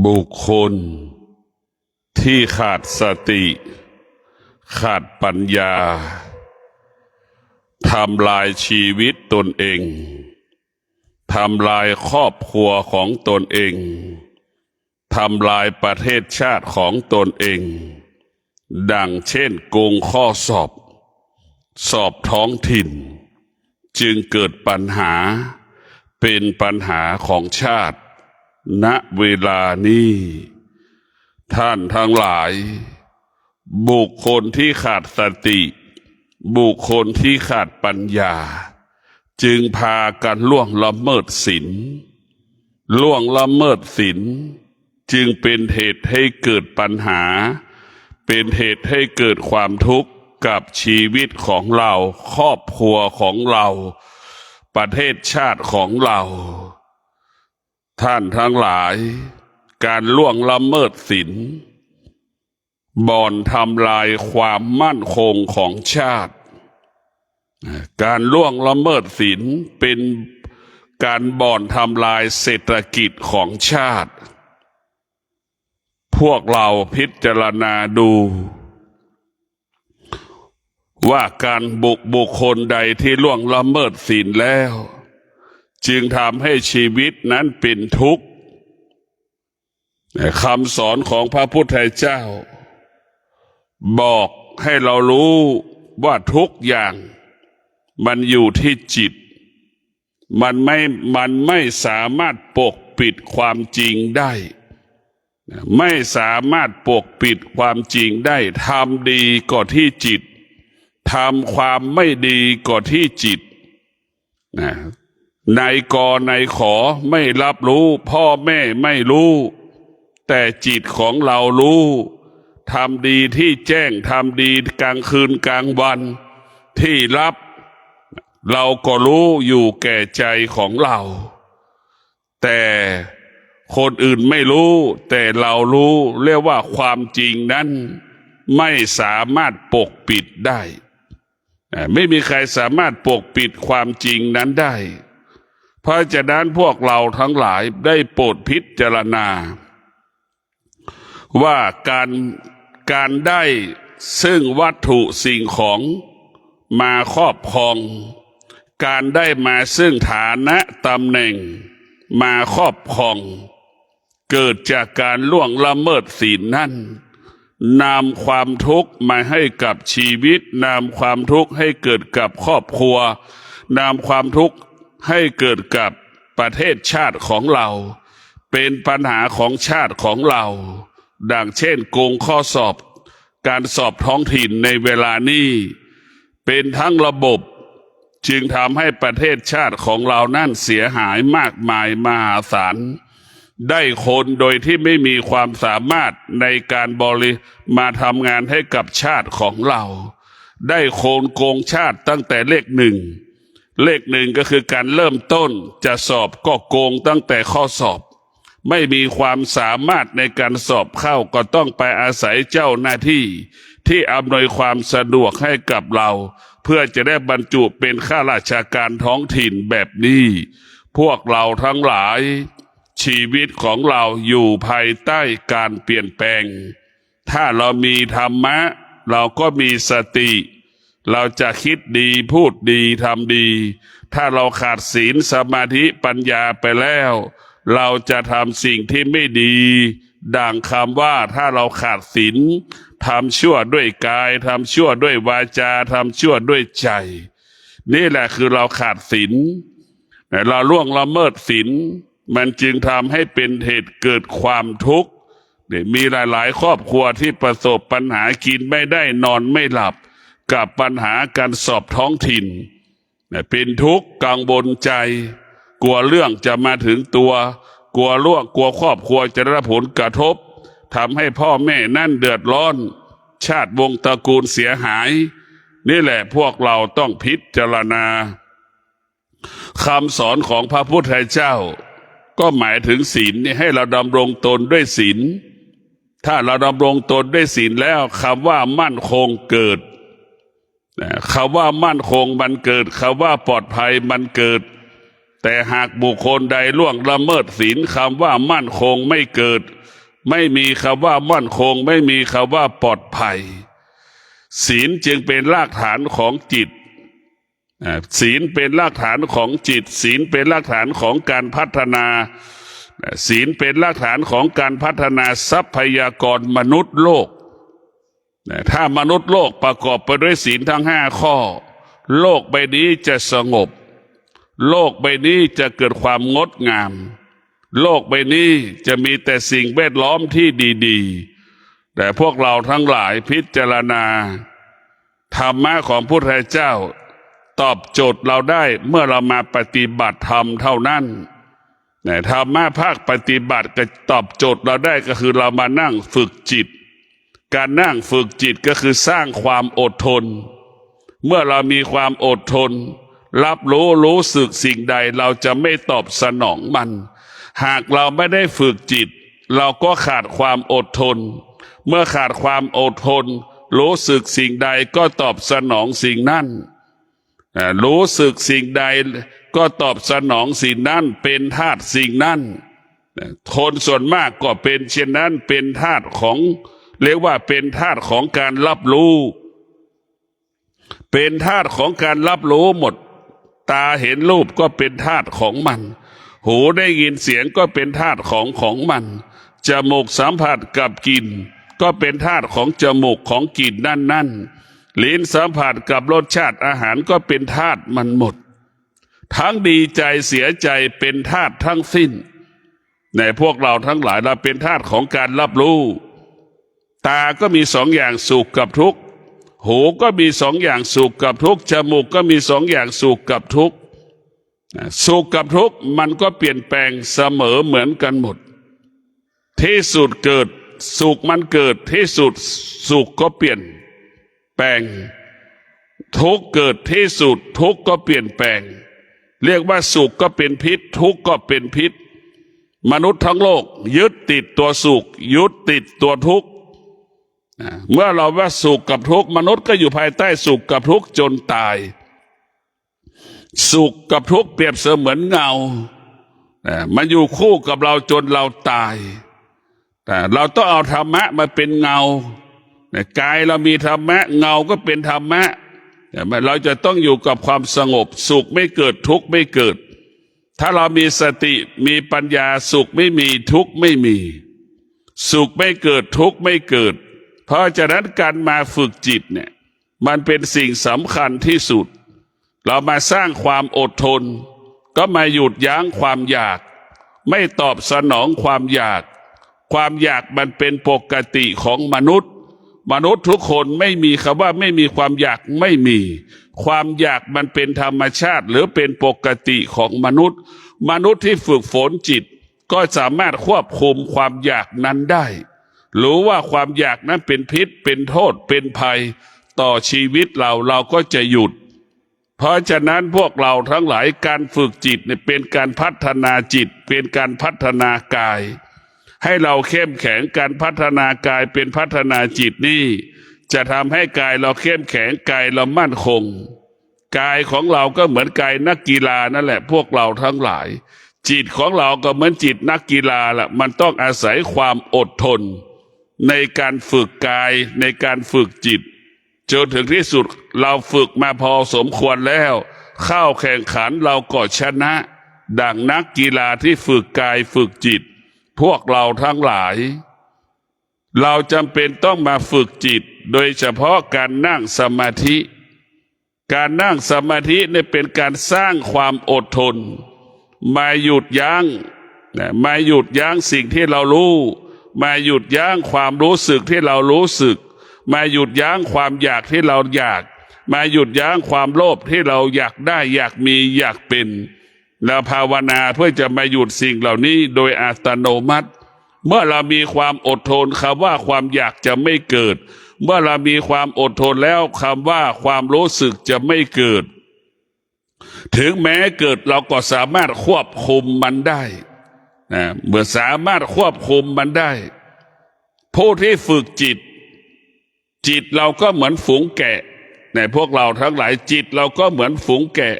บุคคลที่ขาดสติขาดปัญญาทำลายชีวิตตนเองทำลายครอบครัวของตนเองทำลายประเทศชาติของตนเองดังเช่นโกงข้อสอบท้องถิ่นจึงเกิดปัญหาเป็นปัญหาของชาติณเวลานี้ท่านทั้งหลายบุคคลที่ขาดสติบุคคลที่ขาดปัญญาจึงพากันล่วงละเมิดศีลล่วงละเมิดศีลจึงเป็นเหตุให้เกิดปัญหาเป็นเหตุให้เกิดความทุกข์กับชีวิตของเราครอบครัวของเราประเทศชาติของเราท่านทั้งหลายการล่วงละเมิดศีลบ่อนทำลายความมั่นคงของชาติการล่วงละเมิดศีลเป็นการบ่อนทำลายเศรษฐกิจของชาติพวกเราพิจารณาดูว่าการบุคคลใดที่ล่วงละเมิดศีลแล้วจึงทำให้ชีวิตนั้นเป็นทุกข์คำสอนของพระพุทธเจ้าบอกให้เรารู้ว่าทุกอย่างมันอยู่ที่จิตมันไม่สามารถปกปิดความจริงได้ไม่สามารถปกปิดความจริงได้ทำดีก็ที่จิตทำความไม่ดีก็ที่จิตนายกนายขอไม่รับรู้พ่อแม่ไม่รู้แต่จิตของเรารู้ทำดีที่แจ้งทำดีกลางคืนกลางวันที่รับเราก็รู้อยู่แก่ใจของเราแต่คนอื่นไม่รู้แต่เรารู้เรียกว่าความจริงนั้นไม่สามารถปกปิดได้ไม่มีใครสามารถปกปิดความจริงนั้นได้เพราะฉะนั้นพวกเราทั้งหลายได้โปรดพิจารณาว่าการได้ซึ่งวัตถุสิ่งของมาครอบครองการได้มาซึ่งฐานะตำแหน่งมาครอบครองเกิดจากการล่วงละเมิดศีลนั่นนำความทุกข์มาให้กับชีวิตนำความทุกข์ให้เกิดกับครอบครัวนำความทุกข์ให้เกิดกับประเทศชาติของเราเป็นปัญหาของชาติของเราดังเช่นโกงข้อสอบการสอบท้องถิ่นในเวลานี้เป็นทั้งระบบจึงทำให้ประเทศชาติของเรานั่นเสียหายมากมายมหาศาลได้คนโดยที่ไม่มีความสามารถในการมาทำงานให้กับชาติของเราได้คนโกงชาติตั้งแต่เลขหนึ่งก็คือการเริ่มต้นจะสอบก็โกงตั้งแต่ข้อสอบไม่มีความสามารถในการสอบเข้าก็ต้องไปอาศัยเจ้าหน้าที่ที่อำนวยความสะดวกให้กับเราเพื่อจะได้บรรจุเป็นข้าราชการท้องถิ่นแบบนี้พวกเราทั้งหลายชีวิตของเราอยู่ภายใต้การเปลี่ยนแปลงถ้าเรามีธรรมะเราก็มีสติเราจะคิดดีพูดดีทำดีถ้าเราขาดศีลสมาธิปัญญาไปแล้วเราจะทำสิ่งที่ไม่ดีดังคำว่าถ้าเราขาดศีลทำชั่วด้วยกายทำชั่วด้วยวาจาทำชั่วด้วยใจนี่แหละคือเราขาดศีลเราล่วงละเมิดศีลมันจึงทำให้เป็นเหตุเกิดความทุกข์มีหลายๆครอบครัวที่ประสบปัญหากินไม่ได้นอนไม่หลับกับปัญหาการสอบท้องถิ่นเป็นทุกข์กังวลใจกลัวเรื่องจะมาถึงตัวกลัวครอบครัวจะได้รับผลกระทบทำให้พ่อแม่นั่นเดือดร้อนชาติวงศ์ตระกูลเสียหายนี่แหละพวกเราต้องพิจารณาคำสอนของพระพุทธเจ้าก็หมายถึงศีลให้เราดำรงตนด้วยศีลถ้าเราดำรงตนด้วยศีลแล้วคำว่ามั่นคงเกิดคำว่ามั่นคงมันเกิดคำว่าปลอดภัยมันเกิดแต่หากบุคคลใดล่วงละเมิดศีลคำว่ามั่นคงไม่เกิด ไม่มีคำว่ามั่นคงไม่มีคำว่าปลอดภัยศีลจึงเป็นรากฐานของจิตศีลเป็นรากฐานของจิตศีลเป็นรากฐานของการพัฒนาศีลเป็นรากฐานของการพัฒนาทรัพยากรมนุษย์โลกถ้ามนุษย์โลกประกอบไปด้วยศีลทั้ง5 ข้อโลกใบนี้จะสงบโลกใบนี้จะเกิดความงดงามโลกใบนี้จะมีแต่สิ่งแวดล้อมที่ดีๆแต่พวกเราทั้งหลายพิจารณาธรรมะของพระพุทธเจ้าตอบโจทย์เราได้เมื่อเรามาปฏิบัติธรรมเท่านั้นธรรมะภาคปฏิบัติก็ตอบโจทย์เราได้ก็คือเรามานั่งฝึกจิตการนั่งฝึกจิตก็คือสร้างความอดทนเมื่อเรามีความอดทนรับรู้สึกสิ่งใดเราจะไม่ตอบสนองมันหากเราไม่ได้ฝึกจิตเราก็ขาดความอดทนเมื่อขาดความอดทนรู้สึกสิ่งใดก็ตอบสนองสิ่งนั้นรู้สึกสิ่งใดก็ตอบสนองสิ่งนั้นเป็นธาตุสิ่งนั้นคนส่วนมากก็เป็นเช่นนั้นเป็นธาตุของเรียกว่าเป็นธาตุของการรับรู้เป็นธาตุของการรับรู้หมดตาเห็นรูปก็เป็นธาตุของมันหูได้ยินเสียงก็เป็นธาตุของมันจมูกสัมผัสกับกลิ่นก็เป็นธาตุของจมูกของกลิ่นนั่นลิ้นสัมผัสกับรสชาติอาหารก็เป็นธาตุมันหมดทั้งดีใจเสียใจเป็นธาตุทั้งสิ้นในพวกเราทั้งหลายเราเป็นธาตุของการรับรู้ตาก็มี2 อย่างสุขกับทุกข์หูก็มี2 อย่างสุขกับทุกข์จมูกก็มี2 อย่างสุขกับทุกข์สุขกับทุกข์มันก็เปลี่ยนแปลงเสมอเหมือนกันหมดที่สุดเกิดสุขมันเกิดที่สุดสุขก็เปลี่ยนแปลงทุกข์เกิดที่สุดทุกข์ก็เปลี่ยนแปลงเรียกว่าสุขก็เป็นพิษทุกข์ก็เป็นพิษมนุษย์ทั้งโลกยึดติดตัวสุขยึดติดตัวทุกข์เมื่อเราว่าสุขกับทุกข์มนุษย์ก็อยู่ภายใต้สุขกับทุกข์จนตายสุขกับทุกข์เปรียบเสมือนเงามันอยู่คู่กับเราจนเราตายเราต้องเอาธรรมะมาเป็นเงากายเรามีธรรมะเงาก็เป็นธรรมะเราจะต้องอยู่กับความสงบสุขไม่เกิดทุกข์ไม่เกิดถ้าเรามีสติมีปัญญาสุขไม่มีทุกข์ไม่มีสุขไม่เกิดทุกข์ไม่เกิดเพราะฉะนั้นการมาฝึกจิตเนี่ยมันเป็นสิ่งสำคัญที่สุดเรามาสร้างความอดทนก็มาหยุดยั้งความอยากไม่ตอบสนองความอยากความอยากมันเป็นปกติของมนุษย์ทุกคนไม่มีคำว่าไม่มีความอยากไม่มีความอยากมันเป็นธรรมชาติหรือเป็นปกติของมนุษย์ที่ฝึกฝนจิตก็สามารถควบคุมความอยากนั้นได้รู้ว่าความอยากนั้นเป็นพิษเป็นโทษเป็นภัยต่อชีวิตเราก็จะหยุดเพราะฉะนั้นพวกเราทั้งหลายการฝึกจิตเนี่ยเป็นการพัฒนาจิตเป็นการพัฒนากายให้เราเข้มแข็งการพัฒนากายเป็นพัฒนาจิตนี่จะทำให้กายเราเข้มแข็งกายเรามั่นคงกายของเราก็เหมือนกายนักกีฬานั่นแหละพวกเราทั้งหลายจิตของเราก็เหมือนจิตนักกีฬาล่ะมันต้องอาศัยความอดทนในการฝึกกายในการฝึกจิตจนถึงที่สุดเราฝึกมาพอสมควรแล้วเข้าแข่งขันเราก็ชนะดังนักกีฬาที่ฝึกกายฝึกจิตพวกเราทั้งหลายเราจำเป็นต้องมาฝึกจิตโดยเฉพาะการนั่งสมาธิการนั่งสมาธิเนี่ยเป็นการสร้างความอดทนมาหยุดยั้งสิ่งที่เรารู้มาหยุดยั้งความรู้สึกที่เรารู้สึกมาหยุดยั้งความอยากที่เราอยากมาหยุดยั้งความโลภที่เราอยากได้อยากมีอยากเป็นเราภาวนาเพื่อจะมาหยุดสิ่งเหล่านี้โดยอัตโนมัติเมื่อเรามีความอดทนคำว่าความอยากจะไม่เกิดเมื่อเรามีความอดทนแล้วคำว่าความรู้สึกจะไม่เกิดถึงแม้เกิดเราก็สามารถควบคุมมันได้เมื่อสามารถควบคุมมันได้ผู้ที่ฝึกจิตเราก็เหมือนฝูงแกะพวกเราทั้งหลายจิตเราก็เหมือนฝูงแกะ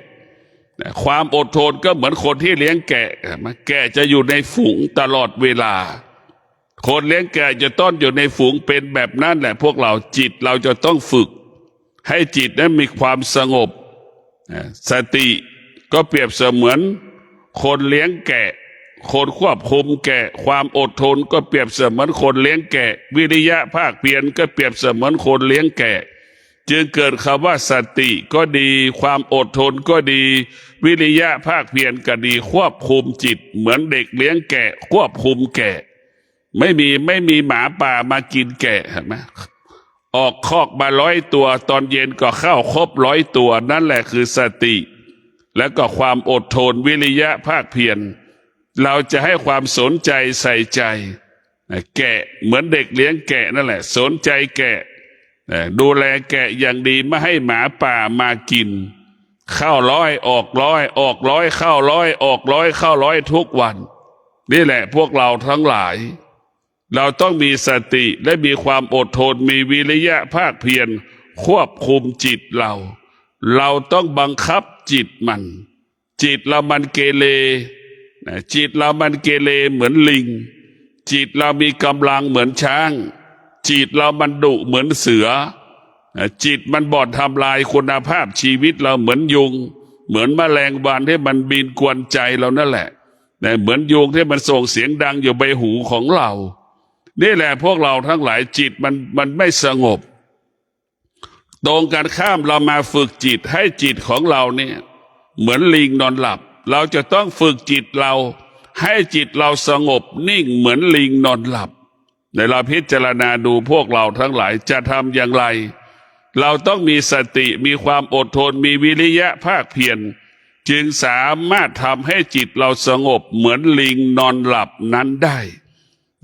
ความอดทนก็เหมือนคนที่เลี้ยงแกะจะอยู่ในฝูงตลอดเวลา คนเลี้ยงแกะจะต้องอยู่ในฝูงเป็นแบบนั้นแหละพวกเราจิตเราจะต้องฝึกให้จิตนั้นมีความสงบสติก็เปรียบเสมือนคนเลี้ยงแกะคนควบคุมแกะความอดทนก็เปรียบเสมือนคนเลี้ยงแกะวิริยะภาคเพียรก็เปรียบเสมือนคนเลี้ยงแกะจึงเกิดคำว่าสติก็ดีความอดทนก็ดีวิริยะภาคเพียรก็ดีควบคุมจิตเหมือนเด็กเลี้ยงแกะควบคุมแกะไม่มีหมาป่ามากินแกะเห็นไหมออกคอกมา100 ตัวตอนเย็นก็เข้าครบ100 ตัวนั่นแหละคือสติแล้วก็ความอดทนวิริยะภาคเพียรเราจะให้ความสนใจใส่ใจแกะเหมือนเด็กเลี้ยงแกะนั่นแหละสนใจแกะดูแลแกะอย่างดีไม่ให้หมาป่ามากินเข้า100ออก100ออก100เข้า100ออก100เข้า100ทุกวันนี่แหละพวกเราทั้งหลายเราต้องมีสติและมีความอดทนมีวิริยะภาคเพียรควบคุมจิตเราต้องบังคับจิตเรามันเกเรจิตเรามันเกเรเหมือนลิงจิตเรามีกำลังเหมือนช้างจิตเรามันดุเหมือนเสือจิตมันบ่อนทำลายคุณภาพชีวิตเราเหมือนยุงเหมือนแมลงวันที่มันบินกวนใจเรานั่นแหละเหมือนยุงที่มันส่งเสียงดังอยู่ใบหูของเรานี่แหละพวกเราทั้งหลายจิตมันไม่สงบตรงกันข้ามเรามาฝึกจิตให้จิตของเราเนี่ยเหมือนลิงนอนหลับเราจะต้องฝึกจิตเราให้จิตเราสงบนิ่งเหมือนลิงนอนหลับในเราพิจารณาดูพวกเราทั้งหลายจะทำอย่างไรเราต้องมีสติมีความอดทนมีวิริยะภาคเพียรจึงสามารถทำให้จิตเราสงบเหมือนลิงนอนหลับนั้นได้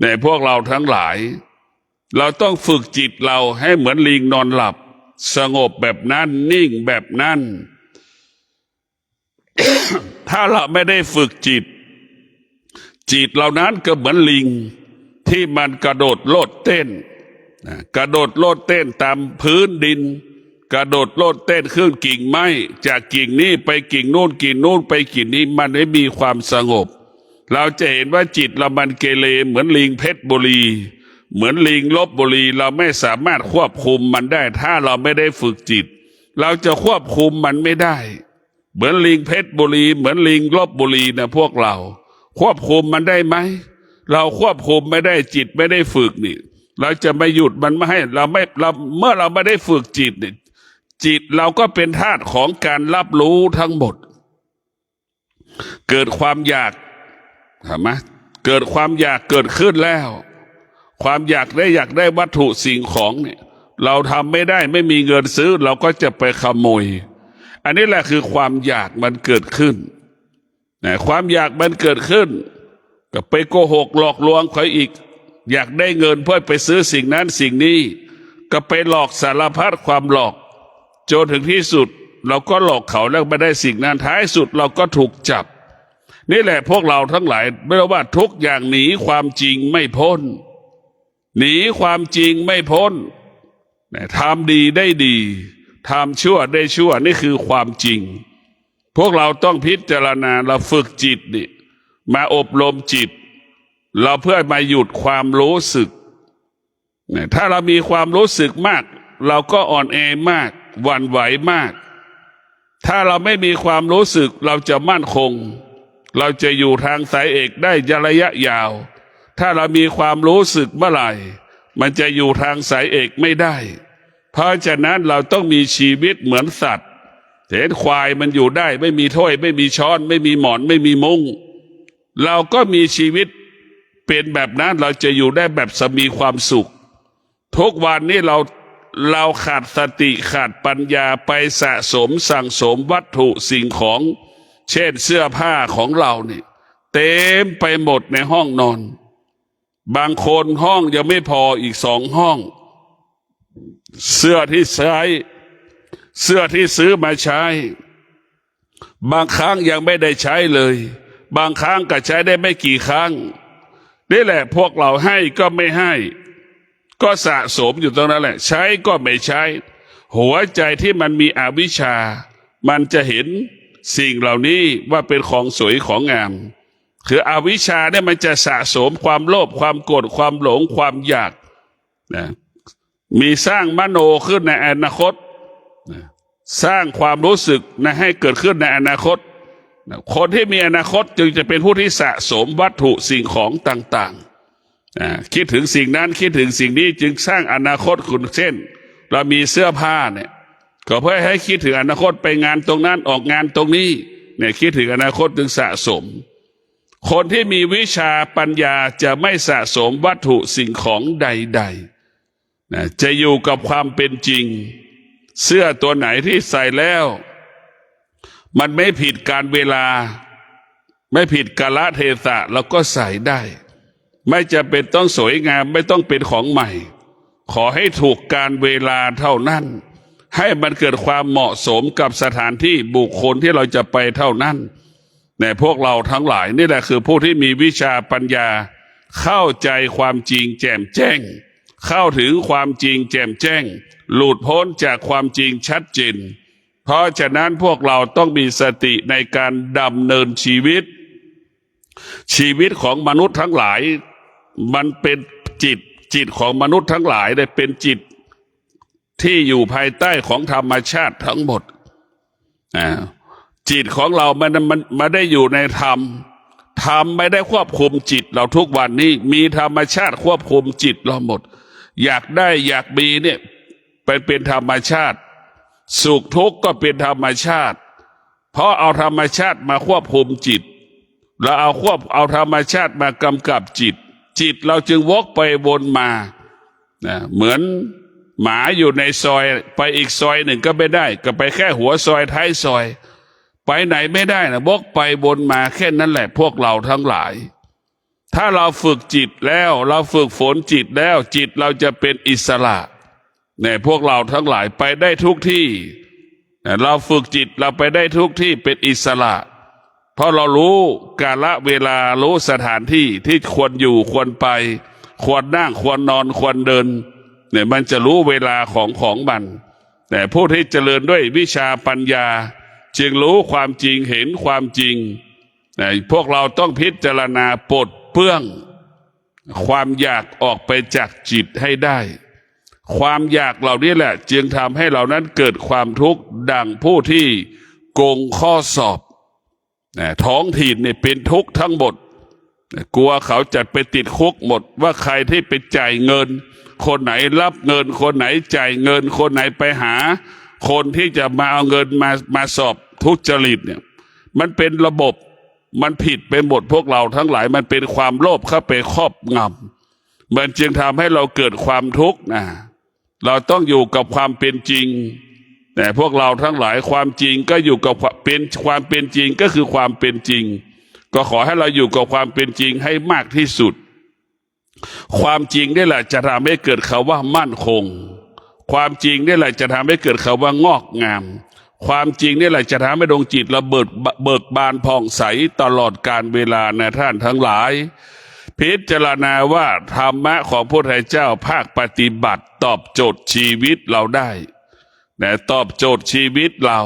ในพวกเราทั้งหลายเราต้องฝึกจิตเราให้เหมือนลิงนอนหลับสงบแบบนั้นนิ่งแบบนั้น ถ้าเราไม่ได้ฝึกจิตเหล่านั้นก็เหมือนลิงที่มันกระโดดโลดเต้นกระโดดโลดเต้นตามพื้นดินกระโดดโลดเต้นขึ้นกิ่งไม้จากกิ่งนี้ไปกิ่งโน้นกิ่งโน้นไปกิ่งนี้มันไม่มีความสงบเราจะเห็นว่าจิตเรามันเกเรเหมือนลิงเพชรบุรีเหมือนลิงลพบุรีเราไม่สามารถควบคุมมันได้ถ้าเราไม่ได้ฝึกจิตเราจะควบคุมมันไม่ได้เหมือนลิงเพชรบุรีเหมือนลิงลพบุรีนะพวกเราควบคุมมันได้ไหมเราควบคุมไม่ได้จิตไม่ได้ฝึกนี่เราจะไม่หยุดมันไม่ให้เราเมื่อเราไม่ได้ฝึกจิตเนี่ยจิตเราก็เป็นธาตุของการรับรู้ทั้งหมดเกิดความอยากเห็นไหมเกิดความอยากเกิดขึ้นแล้วความอยากได้วัตถุสิ่งของเนี่ยเราทำไม่ได้ไม่มีเงินซื้อเราก็จะไปขโมยอันนี้แหละคือความอยากมันเกิดขึ้นความอยากมันเกิดขึ้นก็ไปโกหกหลอกลวงเขาอีกอยากได้เงินเพื่อไปซื้อสิ่งนั้นสิ่งนี้ก็ไปหลอกสารพัดความหลอกจนถึงที่สุดเราก็หลอกเขาแล้วไม่ได้สิ่งนั้นท้ายสุดเราก็ถูกจับนี่แหละพวกเราทั้งหลายไม่ว่าทุกอย่างหนีความจริงไม่พ้นหนีความจริงไม่พ้นทำดีได้ดีทำชั่วได้ชั่วนี่คือความจริงพวกเราต้องพิจารณาเราฝึกจิตนี่มาอบรมจิตเราเพื่อมาหยุดความรู้สึกถ้าเรามีความรู้สึกมากเราก็อ่อนแอมากหวั่นไหวมากถ้าเราไม่มีความรู้สึกเราจะมั่นคงเราจะอยู่ทางสายเอกได้ระยะยาวถ้าเรามีความรู้สึกเมื่อไหร่มันจะอยู่ทางสายเอกไม่ได้เพราะฉะนั้นเราต้องมีชีวิตเหมือนสัตว์เห็นควายมันอยู่ได้ไม่มีถ้วยไม่มีช้อนไม่มีหมอนไม่มีมุ้งเราก็มีชีวิตเป็นแบบนั้นเราจะอยู่ได้แบบมีความสุขทุกวันนี้เราขาดสติขาดปัญญาไปสะสมสั่งสมวัตถุสิ่งของเช่นเสื้อผ้าของเรานี่เต็มไปหมดในห้องนอนบางคนห้องยังไม่พออีก2 ห้องเสื้อที่ซื้อมาใช้บางครั้งยังไม่ได้ใช้เลยบางครั้งก็ใช้ได้ไม่กี่ครั้งนี่แหละพวกเราให้ก็ไม่ให้ก็สะสมอยู่ตรงนั้นแหละใช้ก็ไม่ใช้หัวใจที่มันมีอวิชชามันจะเห็นสิ่งเหล่านี้ว่าเป็นของสวยของงาม คืออวิชชาเนี่ยมันจะสะสมความโลภความโกรธความหลงความอยากนะมีสร้างมโนขึ้นในอนาคตนะสร้างความรู้สึกนะให้เกิดขึ้นในอนาคตนะคนที่มีอนาคตจึงจะเป็นผู้ที่สะสมวัตถุสิ่งของต่างๆคิดถึงสิ่งนั้นคิดถึงสิ่งนี้จึงสร้างอนาคตคุณเช่นเรามีเสื้อผ้าเนี่ยก็เพื่อให้คิดถึงอนาคตไปงานตรงนั้นออกงานตรงนี้เนี่ยคิดถึงอนาคตจึงสะสมคนที่มีวิชาปัญญาจะไม่สะสมวัตถุสิ่งของใดๆนะจะอยู่กับความเป็นจริงเสื้อตัวไหนที่ใส่แล้วมันไม่ผิดการเวลาไม่ผิดกาลเทศะเราก็ใส่ได้ไม่จะเป็นต้องสวยงามไม่ต้องเป็นของใหม่ขอให้ถูกการเวลาเท่านั้นให้มันเกิดความเหมาะสมกับสถานที่บุคคลที่เราจะไปเท่านั้นแต่พวกเราทั้งหลายนี่แหละคือผู้ที่มีวิชาปัญญาเข้าใจความจริงแจ่มแจ้งเข้าถึงความจริงแจ่มแจ้งหลุดพ้นจากความจริงชัดเจนเพราะฉะนั้นพวกเราต้องมีสติในการดำเนินชีวิตของมนุษย์ทั้งหลายมันเป็นจิตของมนุษย์ทั้งหลายได้เป็นจิตที่อยู่ภายใต้ของธรรมชาติทั้งหมดจิตของเรามันได้อยู่ในธรรมไม่ได้ควบคุมจิตเราทุกวันนี้มีธรรมชาติควบคุมจิตเราหมดอยากได้อยากมีเนี่ยเป็นธรรมชาติสุขทุกข์ก็เป็นธรรมชาติเพราะเอาธรรมชาติมาควบคุมจิตเราเอาธรรมชาติมากำกับจิตเราจึงวกไปวนมาเหมือนหมาอยู่ในซอยไปอีกซอยหนึ่งก็ไม่ได้ก็ไปแค่หัวซอยท้ายซอยไปไหนไม่ได้นะวกไปวนมาแค่นั้นแหละพวกเราทั้งหลายถ้าเราฝึกจิตแล้วเราฝึกฝนจิตแล้วจิตเราจะเป็นอิสระเนี่ยพวกเราทั้งหลายไปได้ทุกที่เราฝึกจิตเราไปได้ทุกที่เป็นอิสระเพราะเรารู้กาลเวลารู้สถานที่ที่ควรอยู่ควรไปควรนั่งควรนอนควรเดินเนี่ยมันจะรู้เวลาของมันแต่ผู้ที่เจริญด้วยวิชาปัญญาจึงรู้ความจริงเห็นความจริงพวกเราต้องพิจารณาปลดเปลื้องความอยากออกไปจากจิตให้ได้ความอยากเหล่านี้แหละจึงทำให้เรานั้นเกิดความทุกข์ดังผู้ที่โกงข้อสอบท้องถิ่นเนี่ยเป็นทุกข์ทั้งหมดกลัวเขาจัดไปติดคุกหมดว่าใครที่ไปจ่ายเงินคนไหนรับเงินคนไหนจ่ายเงินคนไหนไปหาคนที่จะมาเอาเงินมาสอบทุจริตเนี่ยมันเป็นระบบมันผิดไปหมดพวกเราทั้งหลายมันเป็นความโลภเข้าไปครอบงำมันจึงทำให้เราเกิดความทุกข์เราต้องอยู่กับความเป็นจริงแต่พวกเราทั้งหลายความจริงก็อยู่กับความเป็นจริงก็คือความเป็นจริงก็ขอให้เราอยู่กับความเป็นจริงให้มากที่สุดความจริงนี่แหละจะทำให้เกิดคำว่ามั่นคงความจริงนี่แหละจะทำให้เกิดคำว่างอกงามความจริงนี่แหละจะทำให้ดวงจิตเราเบิกบานผ่องใสตลอดการเวลานะท่านทั้งหลายพิจารณาว่าธรรมะของพระพุทธเจ้าภาคปฏิบัติตอบโจทย์ชีวิตเราได้ตอบโจทย์ชีวิตเรา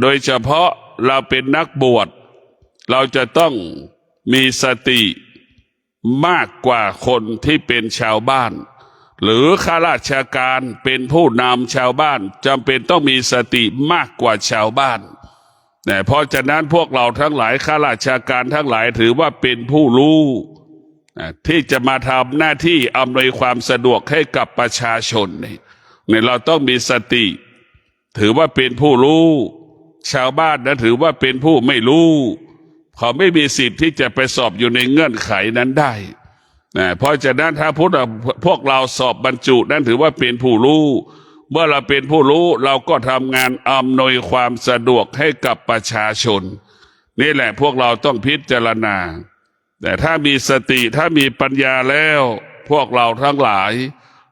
โดยเฉพาะเราเป็นนักบวชเราจะต้องมีสติมากกว่าคนที่เป็นชาวบ้านหรือข้าราชการเป็นผู้นำชาวบ้านจำเป็นต้องมีสติมากกว่าชาวบ้านเพราะฉะนั้นพวกเราทั้งหลายข้าราชการทั้งหลายถือว่าเป็นผู้รู้ที่จะมาทำหน้าที่อำนวยความสะดวกให้กับประชาชนเนี่ยเราต้องมีสติถือว่าเป็นผู้รู้ชาวบ้านนะถือว่าเป็นผู้ไม่รู้เขาไม่มีสิทธิ์ที่จะไปสอบอยู่ในเงื่อนไขนั้นได้เพราะฉะนั้นถ้าพวกเราสอบบรรจุนั้นถือว่าเป็นผู้รู้เมื่อเราเป็นผู้รู้เราก็ทำงานอำนวยความสะดวกให้กับประชาชนนี่แหละพวกเราต้องพิจารณาแต่ถ้ามีสติถ้ามีปัญญาแล้วพวกเราทั้งหลาย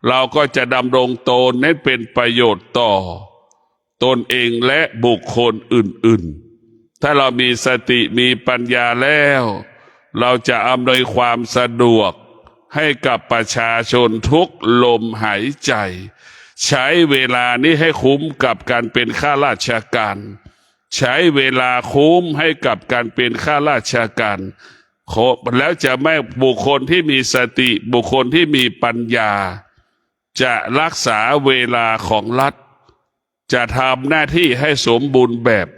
เราก็จะดำรงตนให้เป็นประโยชน์ต่อตนเองและบุคคลอื่นๆถ้าเรามีสติมีปัญญาแล้วเราจะอำนวยความสะดวกให้กับประชาชนทุกลมหายใจใช้เวลานี้ให้คุ้มกับการเป็นข้าราชการใช้เวลาคุ้มให้กับการเป็นข้าราชการ แล้วจะไม่บุคคลที่มีสติบุคคลที่มีปัญญาจะรักษาเวลาของรัฐจะทำหน้าที่ให้สมบูรณ์แบบ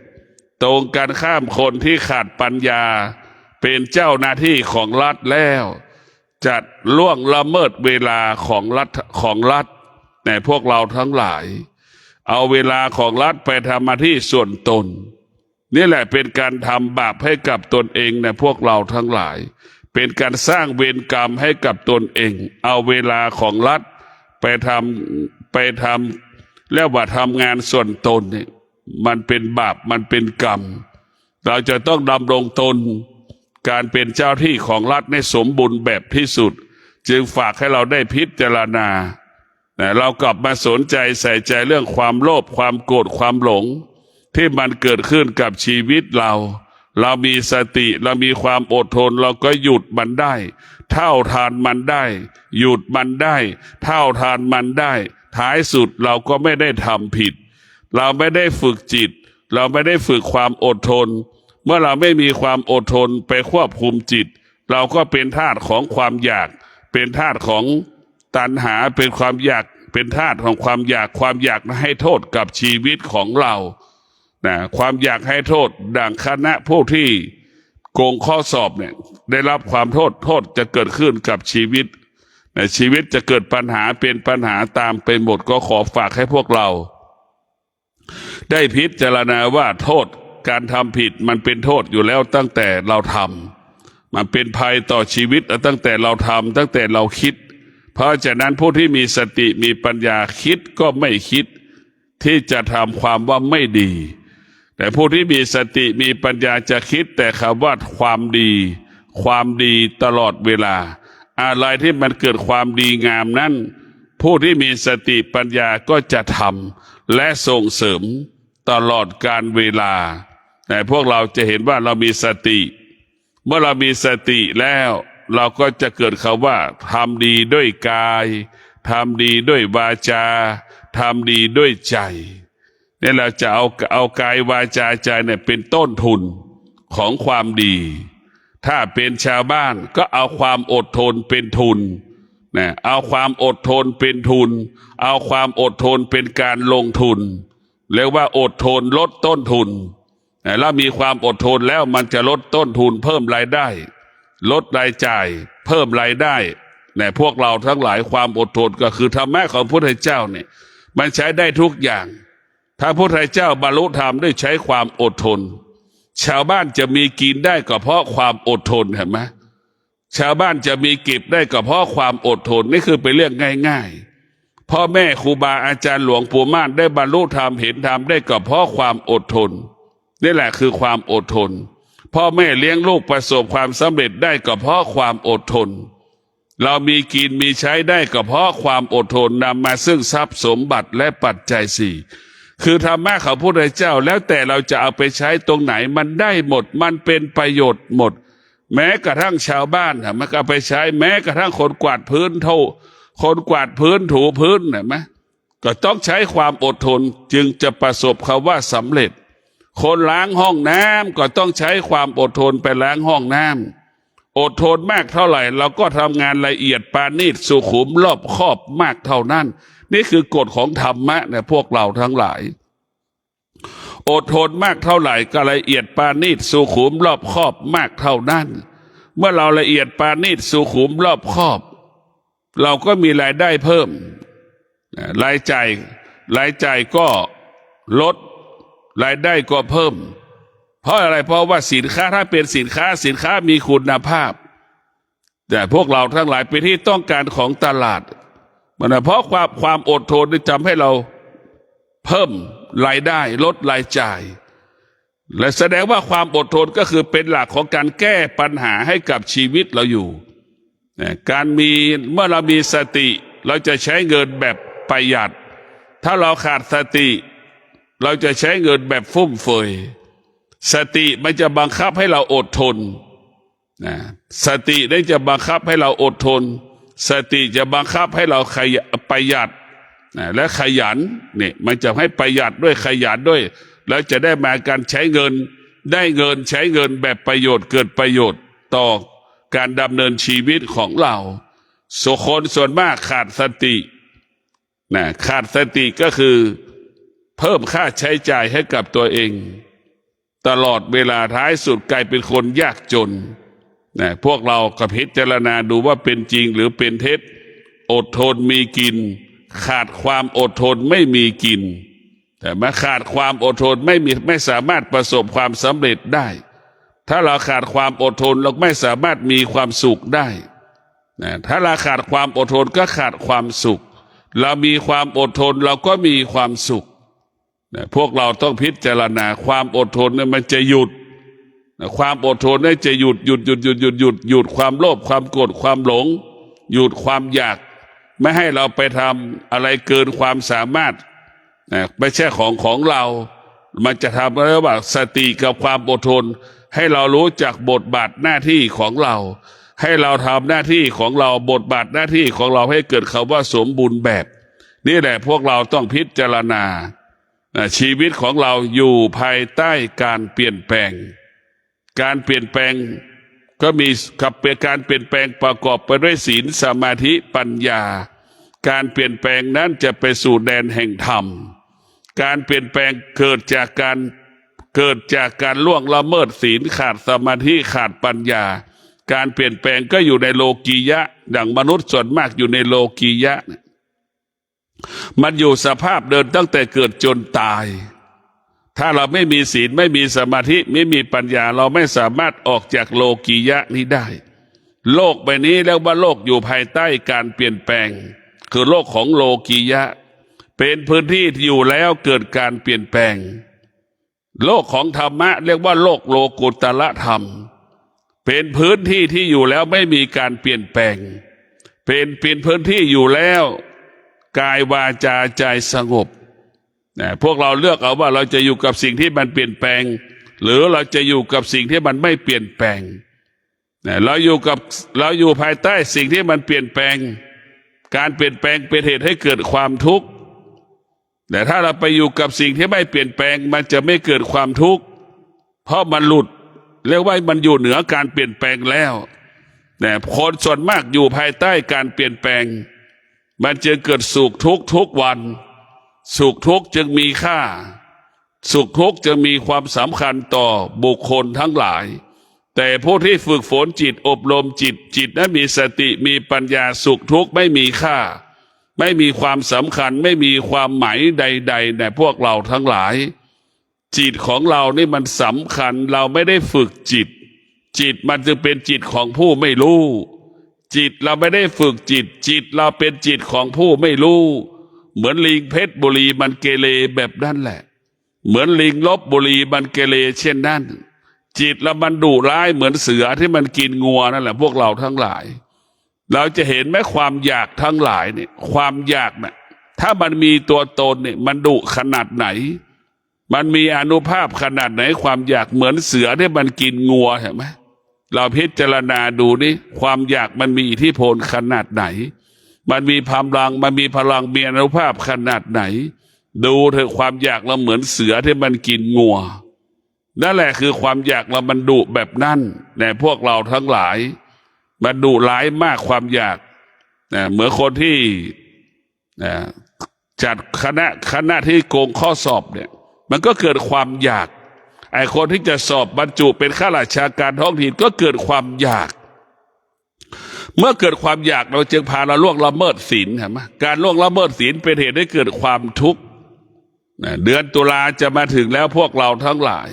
ตรงกันข้ามคนที่ขาดปัญญาเป็นเจ้าหน้าที่ของรัฐแล้วจะล่วงละเมิดเวลาของรัฐในพวกเราทั้งหลายเอาเวลาของรัฐไปทำหน้าที่ส่วนตนนี่แหละเป็นการทำบาปให้กับตนเองในพวกเราทั้งหลายเป็นการสร้างเวรกรรมให้กับตนเองเอาเวลาของรัฐไปทำแล้วว่าทำงานส่วนตนเนี่ยมันเป็นบาปมันเป็นกรรมเราจะต้องดำรงตนการเป็นเจ้าที่ของรัฐให้สมบูรณ์แบบที่สุดจึงฝากให้เราได้พิจารณาเรากลับมาสนใจใส่ใจเรื่องความโลภความโกรธความหลงที่มันเกิดขึ้นกับชีวิตเรามีสติเรามีความอดทนเราก็หยุดมันได้เท่าทานมันได้หยุดมันได้เท่าทานมันได้ท้ายสุดเราก็ไม่ได้ทำผิดเราไม่ได้ฝึกจิตเราไม่ได้ฝึกความอดทนเมื่อเราไม่มีความอดทนไปควบคุมจิตเราก็เป็นทาสของความอยากเป็นทาสของตัณหาเป็นความอยากเป็นทาสของความอยากให้โทษกับชีวิตของเราความอยากให้โทษดังคณะผู้ที่โกงข้อสอบเนี่ยได้รับความโทษจะเกิดขึ้นกับชีวิตชีวิตจะเกิดปัญหาเป็นปัญหาตามไปหมดก็ขอฝากให้พวกเราได้พิจารณาว่าโทษการทำผิดมันเป็นโทษอยู่แล้วตั้งแต่เราทำมันเป็นภัยต่อชีวิตตั้งแต่เราทำตั้งแต่เราคิดเพราะฉะนั้นผู้ที่มีสติมีปัญญาคิดก็ไม่คิดที่จะทำความว่าไม่ดีแต่ผู้ที่มีสติมีปัญญาจะคิดแต่คำว่าความดีตลอดเวลาอะไรที่มันเกิดความดีงามนั้นผู้ที่มีสติปัญญาก็จะทำและส่งเสริมตลอดการเวลาแต่พวกเราจะเห็นว่าเรามีสติเมื่อเรามีสติแล้วเราก็จะเกิดคำว่าทำดีด้วยกายทำดีด้วยวาจาทำดีด้วยใจนี่เราจะเอากายวาจาใจเนี่ยเป็นต้นทุนของความดีถ้าเป็นชาวบ้านก็เอาความอดทนเป็นทุนเอาความอดทนเป็นทุนเอาความอดทนเป็นการลงทุนเรียกว่าอดทนลดต้นทุนแล้วมีความอดทนแล้วมันจะลดต้นทุนเพิ่มรายได้ลดรายจ่ายเพิ่มรายได้พวกเราทั้งหลายความอดทนก็คือธรรมะของพระพุทธเจ้าเนี่ยมันใช้ได้ทุกอย่างถ้าพระพุทธเจ้าบรรลุธรรมด้วยใช้ความอดทนชาวบ้านจะมีกินได้ก็เพราะความอดทนเห็นไหมชาวบ้านจะมีเก็บได้ก็เพราะความอดทนนี่คือเป็นเรื่องง่ายๆพ่อแม่ครูบาอาจารย์หลวงปู่ม่านได้บรรลุธรรมเห็นธรรมได้ก็เพราะความอดทนนี่แหละคือความอดทนพ่อแม่เลี้ยงลูกประสบความสำเร็จได้ก็เพราะความอดทนเรามีกินมีใช้ได้ก็เพราะความอดทนนำมาซึ่งทรัพย์สมบัติและปัจจัยสี่คือธรรมะของพระพุทธเจ้าแล้วแต่เราจะเอาไปใช้ตรงไหนมันได้หมดมันเป็นประโยชน์หมดแม้กระทั่งชาวบ้านมันก็ไปใช้แม้กระทั่งคนกวาดพื้นคนกวาดพื้นถูพื้นเห็นไหมก็ต้องใช้ความอดทนจึงจะประสบคำว่าสำเร็จคนล้างห้องน้ำก็ต้องใช้ความอดทนไปล้างห้องน้ำอดทนมากเท่าไหร่เราก็ทำงานละเอียดปราณีตสุขุมรอบคอบมากเท่านั้นนี่คือกฎของธรรมะพวกเราทั้งหลายอดทนมากเท่าไหร่ก็ละเอียดปราณีตสุขุมรอบคอบมากเท่านั้นเมื่อเราละเอียดปราณีตสุขุมรอบคอบเราก็มีรายได้เพิ่มรายจ่ายก็ลดรายได้ก็เพิ่มเพราะอะไรเพราะว่าสินค้าถ้าเป็นสินค้ามีคุณภาพแต่พวกเราทั้งหลายเป็นที่ต้องการของตลาดมันเพราะความอดทนที่ทำให้เราเพิ่มรายได้ลดรายจ่ายและแสดงว่าความอดทนก็คือเป็นหลักของการแก้ปัญหาให้กับชีวิตเราอยู่เมื่อเรามีสติเราจะใช้เงินแบบประหยัดถ้าเราขาดสติเราจะใช้เงินแบบฟุ่มเฟือยสติมันจะบังคับให้เราอดทนสติได้จะบังคับให้เราอดทนสติจะบังคับให้เราประหยัดและขยันเนี่ยมันจะให้ประหยัดด้วยขยันด้วยแล้วจะได้มาการใช้เงินได้เงินใช้เงินแบบประโยชน์เกิดประโยชน์ต่อ การดำเนินชีวิตของเราคนส่วนมากขาดสตินะขาดสติก็คือเพิ่มค่าใช้จ่ายให้กับตัวเองตลอดเวลาท้ายสุดกลายเป็นคนยากจนนะพวกเราก็พิจารณาดูว่าเป็นจริงหรือเป็นเท็จอดทนมีกินขาดความอดทนไม่มีกินแต่มาขาดความอดทนไม่สามารถประสบความสำเร็จได้ถ้าเราขาดความอดทนเราไม่สามารถมีความสุขได้นะถ้าเราขาดความอดทนก็ขาดความสุขเรามีความอดทนเราก็มีความสุขนะพวกเราต้องพิจารณาความอดทนเนี่ยมันจะหยุดนะความอดทนเนี่ยจะหยุดความโลภความโกรธความหลงหยุดความอยากไม่ให้เราไปทำอะไรเกินความสามารถนะไม่ใช่ของเรามันจะทำอะไรว่าสติกับความอดทนให้เรารู้จักบทบาทหน้าที่ของเราให้เราทำหน้าที่ของเราบทบาทหน้าที่ของเราให้เกิดคำว่าสมบูรณ์แบบนี่แหละพวกเราต้องพิจารณาชีวิตของเราอยู่ภายใต้การเปลี่ยนแปลงการเปลี่ยนแปลงก็มีกับเป็นการเปลี่ยนแปลงประกอบไปด้วยศีลสมาธิปัญญาการเปลี่ยนแปลงนั้นจะไปสู่แดนแห่งธรรมการเปลี่ยนแปลงเกิดจากการล่วงละเมิดศีลขาดสมาธิขาดปัญญาการเปลี่ยนแปลงก็อยู่ในโลกียะดังมนุษย์ส่วนมากอยู่ในโลกียะมันอยู่สภาพเดินตั้งแต่เกิดจนตายถ้าเราไม่มีศีลไม่มีสมาธิไม่มีปัญญาเราไม่สามารถออกจากโลกียะนี้ได้โลกใบนี้เรียกว่าโลกอยู่ภายใต้การเปลี่ยนแปลงคือโลกของโลกียะเป็นพื้นที่ที่อยู่แล้วเกิดการเปลี่ยนแปลงโลกของธรรมะเรียกว่าโลกโลกุตตรธรรมเป็นพื้นที่ที่อยู่แล้วไม่มีการเปลี่ยนแปลงเป็นพื้นที่อยู่แล้วกายวาจาใจสงบพวกเราเลือกเอาว่าเราจะอยู่กับสิ่งที่มันเปลี่ยนแปลงหรือเราจะอยู่กับสิ่งที่มันไม่เปลี่ยนแปลงเราอยู่ภายใต้สิ่งที่มันเปลี่ยนแปลงการเปลี่ยนแปลงเป็นเหตุให้เกิดความทุกข์แต่ถ้าเราไปอยู่กับสิ่งที่ไม่เปลี่ยนแปลงมันจะไม่เกิดความทุกข์เพราะมันหลุดเรียกว่ามันอยู่เหนือการเปลี่ยนแปลงแล้วแต่คนส่วนมากอยู่ภายใต้การเปลี่ยนแปลงมันจึงเกิดสุขทุกข์ทุกวันสุขทุกข์จึงมีค่าสุขทุกข์จึงมีความสำคัญต่อบุคคลทั้งหลายแต่ผู้ที่ฝึกฝนจิตอบรมจิตนั้นมีสติมีปัญญาสุขทุกข์ไม่มีค่าไม่มีความสำคัญไม่มีความหมายใดๆในพวกเราทั้งหลายจิตของเรานี่มันสำคัญเราไม่ได้ฝึกจิตมันจึงเป็นจิตของผู้ไม่รู้จิตเราไม่ได้ฝึกจิตเราเป็นจิตของผู้ไม่รู้เหมือนลิงเพชรบุรีมันเกเรแบบนั้นแหละเหมือนลิงลบบุรีมันเกเรเช่นนั้นจิตเรามันดุร้ายเหมือนเสือที่มันกินงัวนั่นแหละพวกเราทั้งหลายเราจะเห็นไหมความอยากทั้งหลายเนี่ยความอยากเนี่ยถ้ามันมีตัวตนเนี่ยมันดุขนาดไหนมันมีอานุภาพขนาดไหนความอยากเหมือนเสือที่มันกินงัวเห็นไหมเราพิจารณาดูนี่ความอยากมันมีอิทธิพลขนาดไหนมันมีพลังมีอานุภาพขนาดไหนดูเถอะความอยากเราเหมือนเสือที่มันกินงัวนั่นแหละคือความอยากเรามันดุแบบนั้นแต่พวกเราทั้งหลายมันดุร้ายมากความอยากเหมือนคนที่จัดคณะที่โกงข้อสอบเนี่ยมันก็เกิดความอยากไอ้คนที่จะสอบบรรจุเป็นข้าราชการท้องถิ่นก็เกิดความอยากเมื่อเกิดความอยากเราจึงพาเราล่วงละเมิดศีลเห็นไหมการล่วงละเมิดศีลเป็นเหตุให้เกิดความทุกข์เดือนตุลาจะมาถึงแล้วพวกเราทั้งหลาย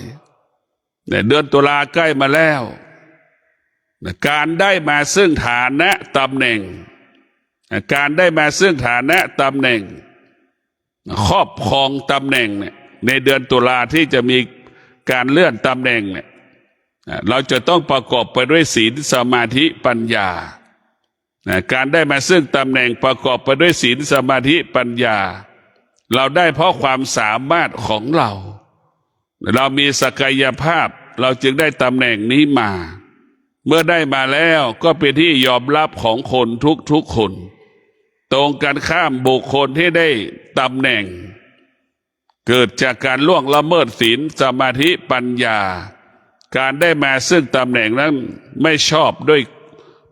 เดือนตุลาใกล้มาแล้วการได้มาซึ่งฐานะตำแหน่งการได้มาซึ่งฐานะตำแหน่งครอบครองตำแหน่งเนี่ยในเดือนตุลาที่จะมีการเลื่อนตำแหน่งเนี่ยเราจะต้องประกอบไปด้วยศีลสมาธิปัญญาการได้มาซึ่งตำแหน่งประกอบไปด้วยศีลสมาธิปัญญาเราได้เพราะความสามารถของเรามีศักยภาพเราจึงได้ตำแหน่งนี้มาเมื่อได้มาแล้วก็เป็นที่ยอมรับของคนทุกคนตรงกันข้ามบุคคลที่ได้ตำแหน่งเกิดจากการล่วงละเมิดศีลสมาธิปัญญาการได้มาซึ่งตำแหน่งนั้นไม่ชอบด้วย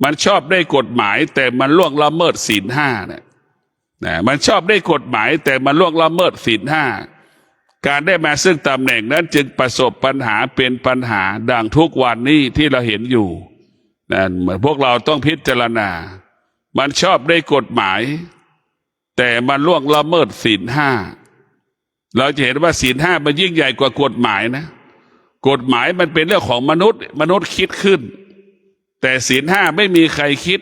มันชอบได้กฎหมายแต่มันล่วงละเมิดศีลห้าเนี่ยมันชอบได้กฎหมายแต่มันล่วงละเมิดศีลห้าการได้มาซึ่งตำแหน่งนั้นจึงประสบปัญหาเป็นปัญหาดังทุกวันนี้ที่เราเห็นอยู่เหมือนพวกเราต้องพิจารณามันชอบได้กฎหมายแต่มันล่วงละเมิดศีลห้าเราจะเห็นว่าศีลห้ามันยิ่งใหญ่กว่ากฎหมายนะกฎหมายมันเป็นเรื่องของมนุษย์คิดขึ้นแต่ศีลห้าไม่มีใครคิด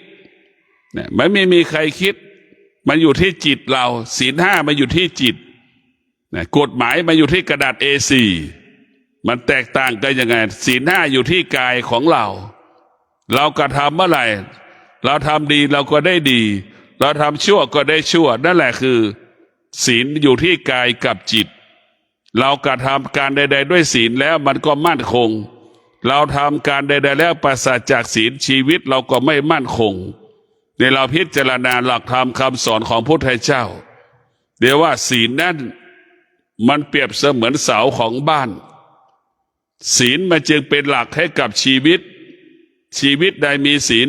เนี่ยไม่มีใครคิดมันอยู่ที่จิตเราศีลห้ามันอยู่ที่จิตกฎหมายมันอยู่ที่กระดาษ A4 มันแตกต่างกันยังไงศีลห้าอยู่ที่กายของเรากระทำเมื่อไหร่เราทำดีเราก็ได้ดีเราทำชั่วก็ได้ชั่วนั่นแหละคือศีลอยู่ที่กายกับจิตเรากระทำการใดๆด้วยศีลแล้วมันก็มั่นคงเราทำการใดๆแล้วปราศจากศีลชีวิตเราก็ไม่มั่นคงในเราพิจารณาหลักธรรมคำสอนของพระพุทธเจ้าเดี๋ยวว่าศีลนั้นมันเปรียบเสมือนเสาของบ้านศีลมันจึงเป็นหลักให้กับชีวิตใดมีศีล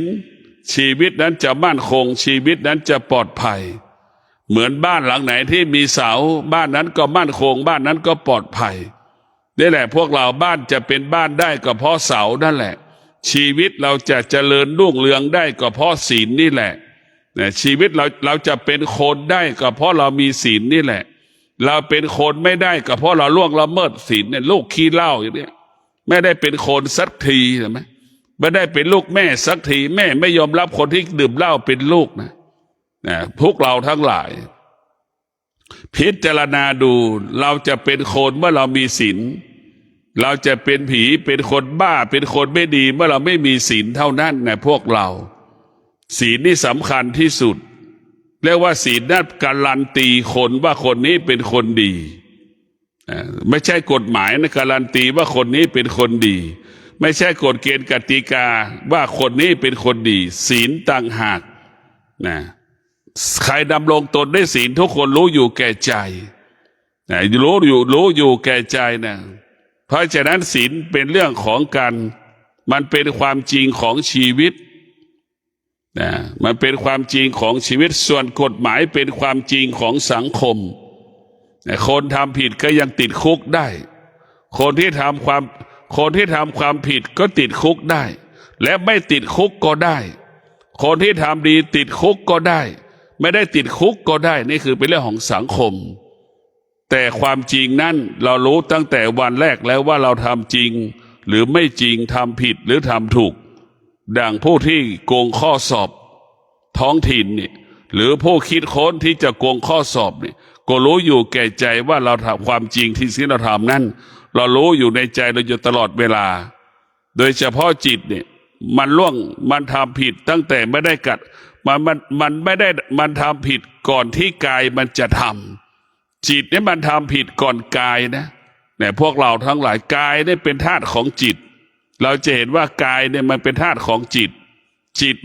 ชีวิตนั้นจะมั่นคงชีวิตนั้นจะปลอดภัยเหมือนบ้านหลังไหนที่มีเสาบ้านนั้นก็มั่นคงบ้านนั้นก็ปลอดภัยนี่แหละพวกเราบ้านจะเป็นบ้านได้ก็เพราะเสานั่นแหละชีวิตเราจะเจริญรุ่งเรืองได้ก็เพราะศีลนี่แหละชีวิตเราจะเป็นคนได้ก็เพราะเรามีศีลนี่แหละเราเป็นคนไม่ได้ก็เพราะเราล่วงละเมิดศีลเนี่ยลูกขี้เหล้าอย่างนี้ไม่ได้เป็นคนสักทีใช่ไหมไม่ได้เป็นลูกแม่สักทีแม่ไม่ยอมรับคนที่ดื่มเหล้าเป็นลูกนะพวกเราทั้งหลายพิจารณาดูเราจะเป็นคนเมื่อเรามีศีลเราจะเป็นผีเป็นคนบ้าเป็นคนไม่ดีเมื่อเราไม่มีศีลเท่านั้นนะพวกเราศีลนี่สำคัญที่สุดเรียกว่าศีลนั้นการันตีคนว่าคนนี้เป็นคนดีไม่ใช่กฎหมายนะการันตีว่าคนนี้เป็นคนดีไม่ใช่กฎเกณฑ์กติกาว่าคนนี้เป็นคนดีศีลต่างหากนะใครดำรงตนได้ศีลทุกคนรู้อยู่แก่ใจรู้อยู่แก่ใจนะเพราะฉะนั้นศีลเป็นเรื่องของการมันเป็นความจริงของชีวิตนะมันเป็นความจริงของชีวิตส่วนกฎหมายเป็นความจริงของสังคมคนทำผิดก็ยังติดคุกได้คนที่ทำความผิดก็ติดคุกได้และไม่ติดคุกก็ได้คนที่ทำดีติดคุกก็ได้ไม่ได้ติดคุกก็ได้นี่คือเป็นเรื่องของสังคมแต่ความจริงนั้นเรารู้ตั้งแต่วันแรกแล้วว่าเราทำจริงหรือไม่จริงทำผิดหรือทำถูกดังผู้ที่โกงข้อสอบท้องถิ่นนี่หรือผู้คิดค้นที่จะโกงข้อสอบนี่ก็รู้อยู่แก่ใจว่าเราทำความจริงที่เราทำนั้นเรารู้อยู่ในใจเราอยู่ตลอดเวลาโดยเฉพาะจิตเนี่ยมันทำผิดตั้งแต่ไม่ได้กัดมันไม่ได้มันทำผิดก่อนที่กายมันจะทำจิตเนี่ยมันทำผิดก่อนกายนะเนี่ยพวกเราทั้งหลายกายเนี่ยเป็นธาตุของจิตเราจะเห็นว่ากายเนี่ยมันเป็นธาตุของจิต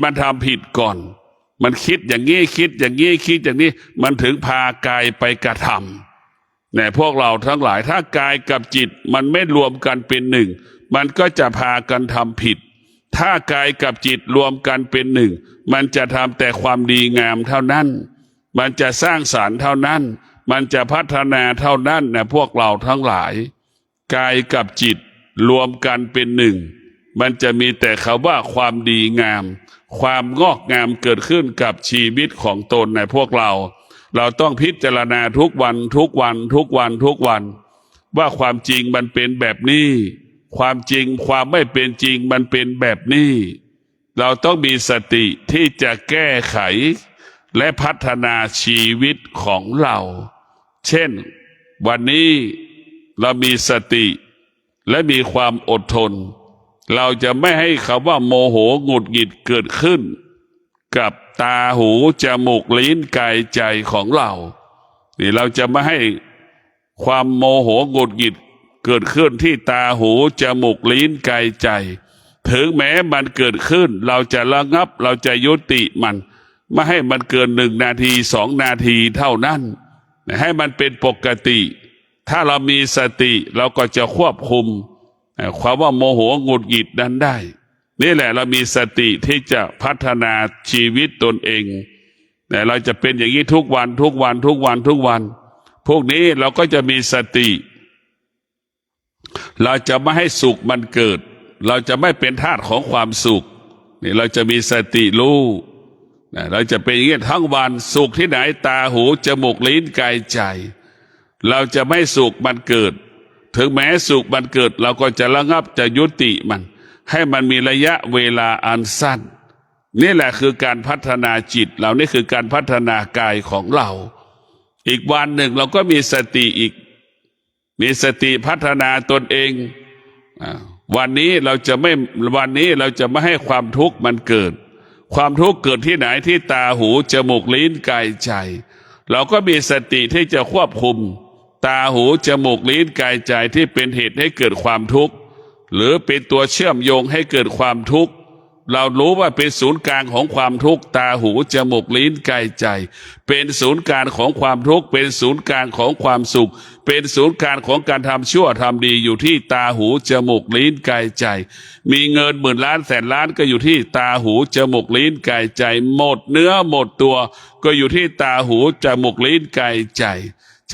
มันทำผิดก่อนมันคิดอย่างนี้คิดอย่างนี้คิดอย่างนี้มันถึงพากายไปกระทำเนี่ยพวกเราทั้งหลายถ้ากายกับจิตมันไม่รวมกันเป็นหนึ่งมันก็จะพากันทำผิดถ้ากายกับจิตรวมกันเป็นหนึ่งมันจะทำแต่ความดีงามเท่านั้นมันจะสร้างสรรค์เท่านั้นมันจะพัฒนาเท่านั้นนะพวกเราทั้งหลายกายกับจิตรวมกันเป็นหนึ่งมันจะมีแต่คำว่าความดีงามความงอกงามเกิดขึ้นกับชีวิตของตนในพวกเราต้องพิจารณาทุกวันว่าความจริงมันเป็นแบบนี้ความจริงความไม่เป็นจริงมันเป็นแบบนี้เราต้องมีสติที่จะแก้ไขและพัฒนาชีวิตของเราเช่นวันนี้เรามีสติและมีความอดทนเราจะไม่ให้คำว่าโมโหหงุดหงิดเกิดขึ้นกับตาหูจมูกลิ้นกายใจของเรานี่เราจะไม่ให้ความโมโหหงุดหงิดเกิดขึ้นที่ตาหูจมูกลิ้นกายใจถึงแม้มันเกิดขึ้นเราจะระงับเราจะยุติมันไม่ให้มันเกิน1 นาที2 นาทีเท่านั้นให้มันเป็นปกติถ้าเรามีสติเราก็จะควบคุมความว่าโมโหหงุดหงิดนั้นได้ นี่แหละเรามีสติที่จะพัฒนาชีวิตตนเองแต่เราจะเป็นอย่างนี้ทุกวันทุกวันทุกวันทุกวันพวกนี้เราก็จะมีสติเราจะไม่ให้สุขมันเกิดเราจะไม่เป็นทาสของความสุขนี่เราจะมีสติรู้เราจะเป็นอย่างนี้ทั้งวันสุขที่ไหนตาหูจมูกลิ้นกายใจเราจะไม่สุขมันเกิดถึงแม้สุขมันเกิดเราก็จะระงับจะยุติมันให้มันมีระยะเวลาอันสั้นนี่แหละคือการพัฒนาจิตเรานี่คือการพัฒนากายของเราอีกวันหนึ่งเราก็มีสติอีกมีสติพัฒนาตนเองวันนี้เราจะไม่ให้ความทุกข์มันเกิดความทุกข์เกิดที่ไหนที่ตาหูจมูกลิ้นกายใจเราก็มีสติที่จะควบคุมตาหูจมูกลิ้นกายใจที่เป็นเหตุให้เกิดความทุกข์หรือเป็นตัวเชื่อมโยงให้เกิดความทุกข์เรารู้ว่าเป็นศูนย์กลางของความทุกข์ตาหูจมูกลิ้นกายใจเป็นศูนย์กลางของความทุกข์เป็นศูนย์กลางของความสุขเป็นศูนย์กลางของการทำชั่วทำดีอยู่ที่ตาหูจมูกลิ้นกายใจมีเงินหมื่นล้านแสนล้านก็อยู่ที่ตาหูจมูกลิ้นกายใจหมดเนื้อหมดตัวก็อยู่ที่ตาหูจมูกลิ้นกายใจ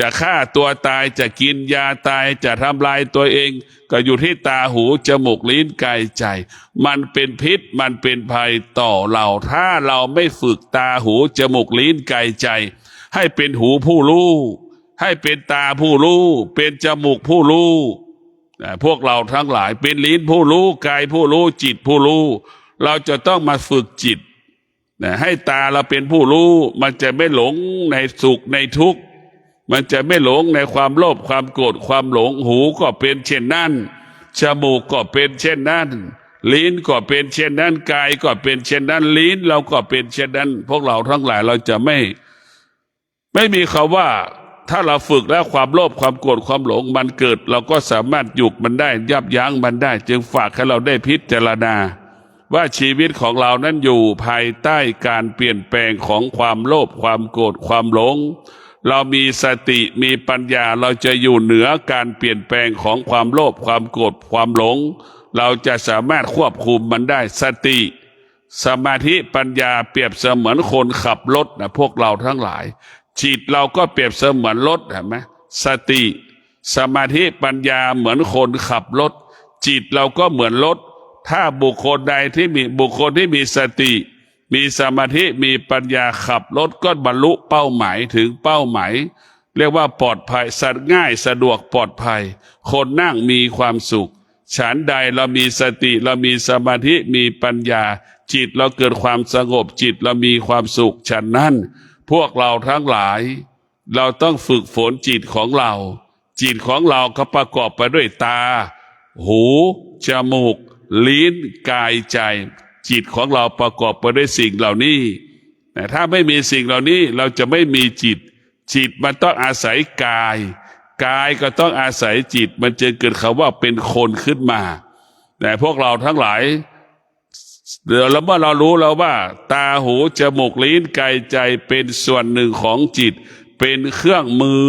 จะฆ่าตัวตายจะกินยาตายจะทำลายตัวเองก็อยู่ที่ตาหูจมูกลิ้นกายใจมันเป็นพิษมันเป็นภัยต่อเราถ้าเราไม่ฝึกตาหูจมูกลิ้นกายใจให้เป็นหูผู้รู้ให้เป็นตาผู้รู้เป็นจมูกผู้รู้พวกเราทั้งหลายเป็นลิ้นผู้รู้กายผู้รู้จิตผู้รู้เราจะต้องมาฝึกจิตให้ตาเราเป็นผู้รู้มันจะไม่หลงในสุขในทุกข์มันจะไม่หลงในความโลภความโกรธความหลงหูก็เป็นเช่นนั้นจมูกก็เป็นเช่นนั้นลิ้นก็เป็นเช่นนั้นกายก็เป็นเช่นนั้นลิ้นเราก็เป็นเช่นนั้นพวกเราทั้งหลายเราจะไม่มีคำว่าถ้าเราฝึกแล้วความโลภความโกรธความหลงมันเกิดเราก็สามารถหยุดมันได้ยับยั้งมันได้จึงฝากให้เราได้พิจารณาว่าชีวิตของเรานั้นอยู่ภายใต้การเปลี่ยนแปลงของความโลภความโกรธความหลงเรามีสติมีปัญญาเราจะอยู่เหนือการเปลี่ยนแปลงของความโลภความโกรธความหลงเราจะสามารถควบคุมมันได้สติสมาธิปัญญาเปรียบเสมือนคนขับรถนะพวกเราทั้งหลายจิตเราก็เปรียบเสมือนรถเห็นไหมสติสมาธิปัญญาเหมือนคนขับรถจิตเราก็เหมือนรถถ้าบุคคลที่มีสติมีสมาธิมีปัญญาขับรถก็บรรลุเป้าหมายถึงเป้าหมายเรียกว่าปลอดภัยสัตว์ง่ายสะดวกปลอดภัยคนนั่งมีความสุขฉันใดเรามีสติเรามีสมาธิมีปัญญาจิตเราเกิดความสงบจิตเรามีความสุขฉะนั้นพวกเราทั้งหลายเราต้องฝึกฝนจิตของเราจิตของเราก็ประกอบไปด้วยตาหูจมูกลิ้นกายใจจิตของเราประกอบไปด้วยสิ่งเหล่านี้แต่ถ้าไม่มีสิ่งเหล่านี้เราจะไม่มีจิตจิตมันต้องอาศัยกายกายก็ต้องอาศัยจิตมันจึงเกิดคำว่าเป็นคนขึ้นมาแต่พวกเราทั้งหลายเดี๋ยวแล้วเมื่อเรารู้แล้วว่าตาหูจมูกลิ้นกายใจเป็นส่วนหนึ่งของจิตเป็นเครื่องมือ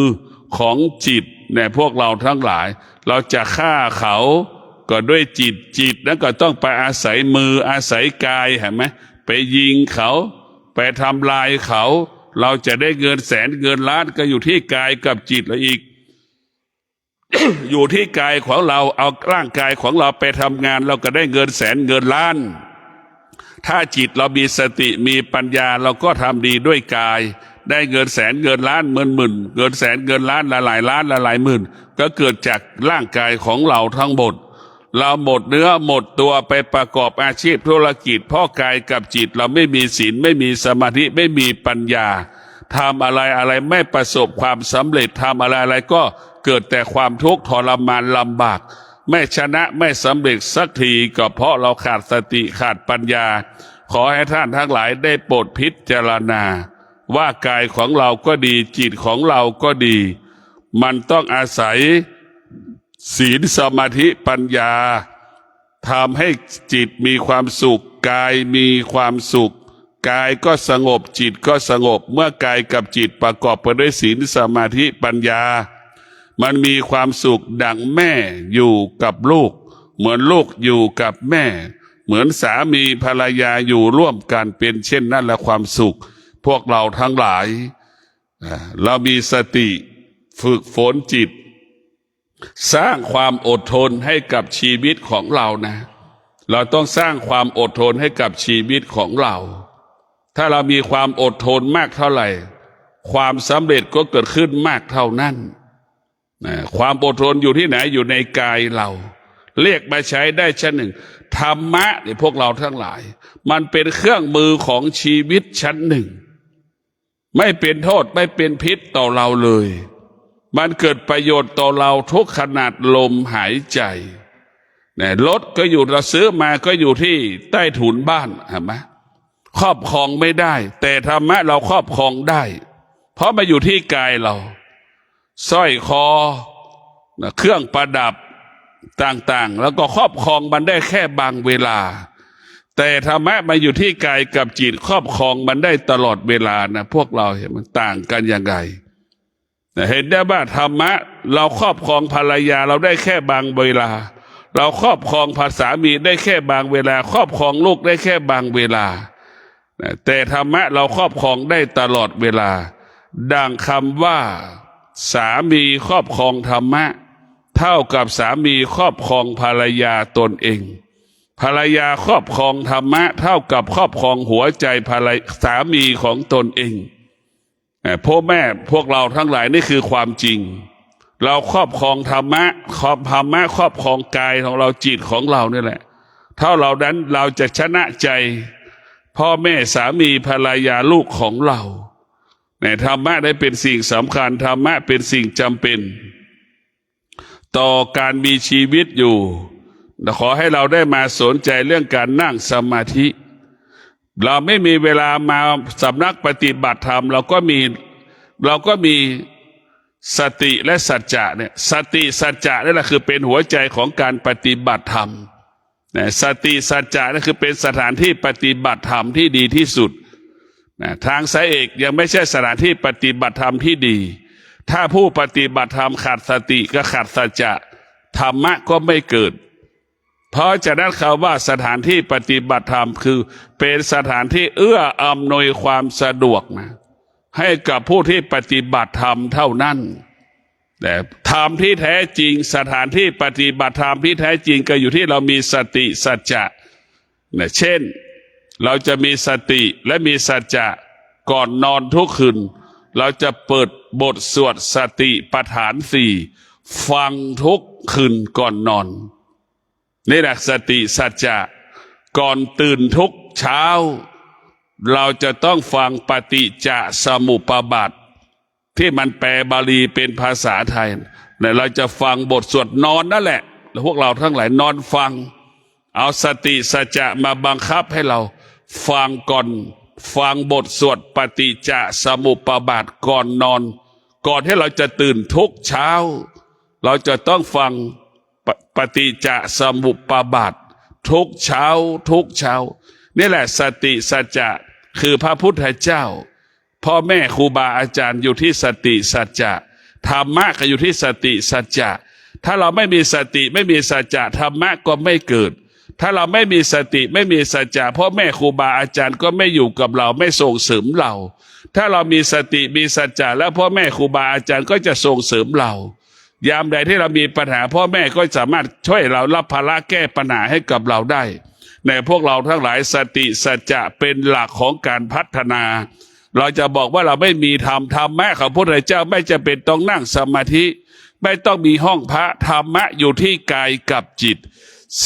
ของจิตเนี่ยพวกเราทั้งหลายเราจะฆ่าเขาก็ด้วยจิตนั้นก็ต้องไปอาศัยมืออาศัยกายเห็นไหมไปยิงเขาไปทำลายเขาเราจะได้เงินแสนเงินล้านก็อยู่ที่กายกับจิตแล้วอีก อยู่ที่กายของเราเอาร่างกายของเราไปทำงานเราก็ได้เงินแสนเงินล้านถ้าจิตเรามีสติมีปัญญาเราก็ทำดีด้วยกายได้เงินแสนเงินล้านหมื่นเงินแสนเงินล้านละหลายล้านละหลายหมื่นก็เกิดจากร่างกายของเราทั้งหมดเราหมดเนื้อหมดตัวไปประกอบอาชีพธุรกิจเพราะกายกับจิตเราไม่มีศีลไม่มีสมาธิไม่มีปัญญาทำอะไรไม่ประสบความสำเร็จทำอะไรก็เกิดแต่ความทุกข์ทรมานลำบากไม่ชนะไม่สำเร็จสักทีก็เพราะเราขาดสติขาดปัญญาขอให้ท่านทั้งหลายได้โปรดพิจารณาว่ากายของเราก็ดีจิตของเราก็ดีมันต้องอาศัยศีลสมาธิปัญญาทำให้จิตมีความสุขกายมีความสุขกายก็สงบจิตก็สงบเมื่อกายกับจิตประกอบไปด้วยศีลสมาธิปัญญามันมีความสุขดังแม่อยู่กับลูกเหมือนลูกอยู่กับแม่ เหมือนสามีภรรยาอยู่ร่วมกันเป็นเช่นนั้นและความสุขพวกเราทั้งหลายเรามีสติฝึกฝนจิตสร้างความอดทนให้กับชีวิตของเรานะเราต้องสร้างความอดทนให้กับชีวิตของเราถ้าเรามีความอดทนมากเท่าไหร่ความสำเร็จก็เกิดขึ้นมากเท่านั้นความอดทนอยู่ที่ไหนอยู่ในกายเราเรียกมาใช้ได้ชั้นหนึ่งธรรมะเนี่ยพวกเราทั้งหลายมันเป็นเครื่องมือของชีวิตชั้นหนึ่งไม่เป็นโทษไม่เป็นพิษต่อเราเลยมันเกิดประโยชน์ต่อเราทุกขนาดลมหายใจรถก็อยู่เราซื้อมาก็อยู่ที่ใต้ถุนบ้านเห็นไหมครอบครองไม่ได้แต่ธรรมะเราครอบครองได้เพราะมาอยู่ที่กายเราสร้อยคอเครื่องประดับต่างๆแล้วก็ครอบครองมันได้แค่บางเวลาแต่ธรรมะมาอยู่ที่กายกับจิตครอบครองมันได้ตลอดเวลานะพวกเราเห็นมันต่างกันยังไงเห็นได้ว่าธรรมะเราครอบครองภรรยาเราได้แค่บางเวลาเราครอบครองภาษามีได้แค่บางเวลาครอบครองลูกได้แค่บางเวลาแต่ธรรมะเราครอบครองได้ตลอดเวลาดังคำว่าสามีครอบครองธรรมะเท่ากับสามีครอบครองภรรยาตนเองภรรยาครอบครองธรรมะเท่ากับครอบครองหัวใจสามีของตนเองพ่อแม่พวกเราทั้งหลายนี่คือความจริงเราครอบครองธรรมะครอบครองกายของเราจิตของเรานี่แหละเท่าเรานั้นเราจะชนะใจพ่อแม่สามีภรรยาลูกของเราธรรมะได้เป็นสิ่งสำคัญธรรมะเป็นสิ่งจำเป็นต่อการมีชีวิตอยู่ขอให้เราได้มาสนใจเรื่องการนั่งสมาธิเราไม่มีเวลามาสำนักปฏิบัติธรรมเราก็มีสติและสัจจะเนี่ยสติสัจจะนี่แหละคือเป็นหัวใจของการปฏิบัติธรรมสติสัจจะนั่นคือเป็นสถานที่ปฏิบัติธรรมที่ดีที่สุดทางสายเอกยังไม่ใช่สถานที่ปฏิบัติธรรมที่ดีถ้าผู้ปฏิบัติธรรมขาดสติก็ขาดสัจจะธรรมะก็ไม่เกิดเพราะฉะนั้นคำว่าสถานที่ปฏิบัติธรรมคือเป็นสถานที่เอื้ออำนวยความสะดวกนะให้กับผู้ที่ปฏิบัติธรรมเท่านั้นแต่ธรรมที่แท้จริงสถานที่ปฏิบัติธรรมที่แท้จริงก็อยู่ที่เรามีสติสัจจะเช่นเราจะมีสติและมีสัจจะก่อนนอนทุกคืนเราจะเปิดบทสวดสติปัฏฐานสี่ฟังทุกคืนก่อนนอนนี่แหละสติสัจจะก่อนตื่นทุกเช้าเราจะต้องฟังปฏิจจสมุปบาทที่มันแปลบาลีเป็นภาษาไทยเราจะฟังบทสวดนอนนั่นแหละแล้วพวกเราทั้งหลายนอนฟังเอาสติสัจจะมาบังคับให้เราฟังก่อนฟังบทสวดปฏิจจสมุปบาทก่อนนอนก่อนที่เราจะตื่นทุกเช้าเราจะต้องฟังปฏิจจสมุปบาททุกเช้านี่แหละสติสัจจะคือพระพุทธเจ้าพ่อแม่ครูบาอาจารย์อยู่ที่สติสัจจะธรรมะก็อยู่ที่สติสัจจะถ้าเราไม่มีสติไม่มีสัจจะธรรมะก็ไม่เกิดถ้าเราไม่มีสติไม่มีสัจจะพ่อแม่ครูบาอาจารย์ก็ไม่อยู่กับเราไม่ส่งเสริมเราถ้าเรามีสติมีสัจจะแล้วพ่อแม่ครูบาอาจารย์ก็จะส่งเสริมเรายามใดที่เรามีปัญหาพ่อแม่ก็สามารถช่วยเรารับภาระแก้ปัญหาให้กับเราได้ในพวกเราทั้งหลายสติสัจจะเป็นหลักของการพัฒนาเราจะบอกว่าเราไม่มีธรรมะของพระพุทธเจ้าไม่จะเป็นต้องนั่งสมาธิไม่ต้องมีห้องพระธรรมะอยู่ที่กายกับจิต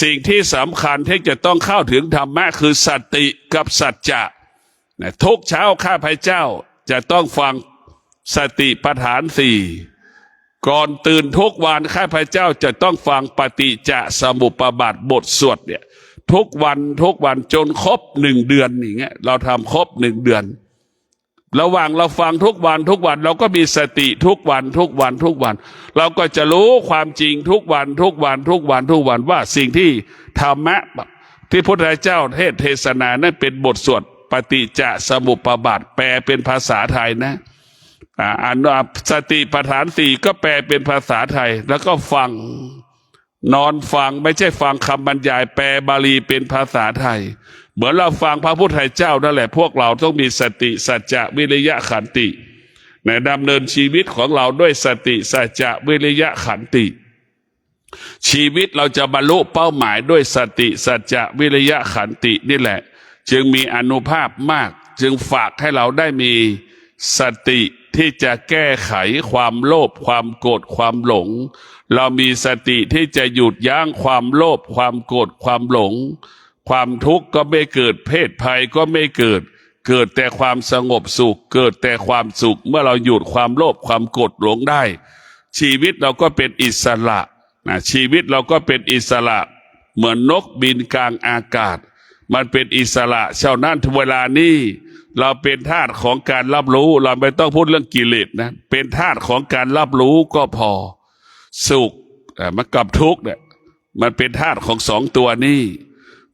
สิ่งที่สำคัญที่จะต้องเข้าถึงธรรมะคือสติกับสัจจะทุกเช้าข้าพเจ้าจะต้องฟังสติปัฏฐานสี่ก่อนตื่นทุกวันข้าพเจ้าจะต้องฟังปฏิจจสมุปบาทบทสวดเนี่ยทุกวันจนครบ1 เดือนอย่างเงี้ยเราทำครบ1 เดือนระหว่างเราฟังทุกวันเราก็มีสติทุกวันเราก็จะรู้ความจริงทุกวันว่าสิ่งที่ธรรมะที่พระพุทธเจ้าเทศนานั้นเป็นบทสวดปฏิจจสมุปบาทแปลเป็นภาษาไทยนะสติปัฏฐานสี่ก็แปลเป็นภาษาไทยแล้วก็ฟัง นอนฟังไม่ใช่ฟังคำบรรยายแปลบาลีเป็นภาษาไทยเหมือนเราฟังพระพุทธเจ้านั่นแหละพวกเราต้องมีสติสัจจะวิริยะขันติในดำเนินชีวิตของเราด้วยสติสัจจะวิริยะขันติชีวิตเราจะบรรลุเป้าหมายด้วยสติสัจจะวิริยะขันตินี่แหละจึงมีอานุภาพมากจึงฝากให้เราได้มีสติที่จะแก้ไขความโลภความโกรธความหลงเรามีสติที่จะหยุดยั้งความโลภความโกรธความหลงความทุกข์ก็ไม่เกิดเพศภัยก็ไม่เกิดแต่ความสงบสุขเกิดแต่ความสุขเมื่อเราหยุดความโลภความโกรธหลงได้ชีวิตเราก็เป็นอิสระชีวิตเราก็เป็นอิสระเหมือนนกบินกลางอากาศมันเป็นอิสระเช่านั้นเวลานี้เราเป็นทาสของการรับรู้เราไม่ต้องพูดเรื่องกิเลสนะเป็นทาสของการรับรู้ก็พอสุขมันกับทุกข์เนี่ยมันเป็นธาตุของสองตัวนี้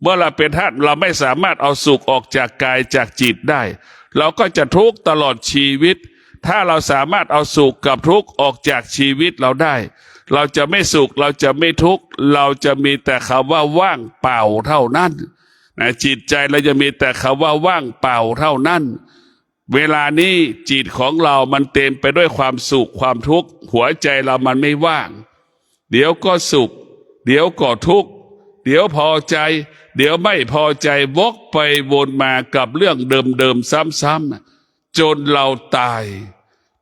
เมื่อเราเป็นธาตุเราไม่สามารถเอาสุขออกจากกายจากจิตได้เราก็จะทุกข์ตลอดชีวิตถ้าเราสามารถเอาสุขกับทุกข์ออกจากชีวิตเราได้เราจะไม่สุขเราจะไม่ทุกข์เราจะมีแต่คำว่าว่างเปล่าเท่านั้นจิตใจเราจะมีแต่คำว่าว่างเปล่าเท่านั้นเวลานี้จิตของเรามันเต็มไปด้วยความสุขความทุกข์หัวใจเรามันไม่ว่างเดี๋ยวก็สุขเดี๋ยวก็ทุกข์เดี๋ยวพอใจเดี๋ยวไม่พอใจวกไปวนมากับเรื่องเดิมๆซ้ำๆจนเราตาย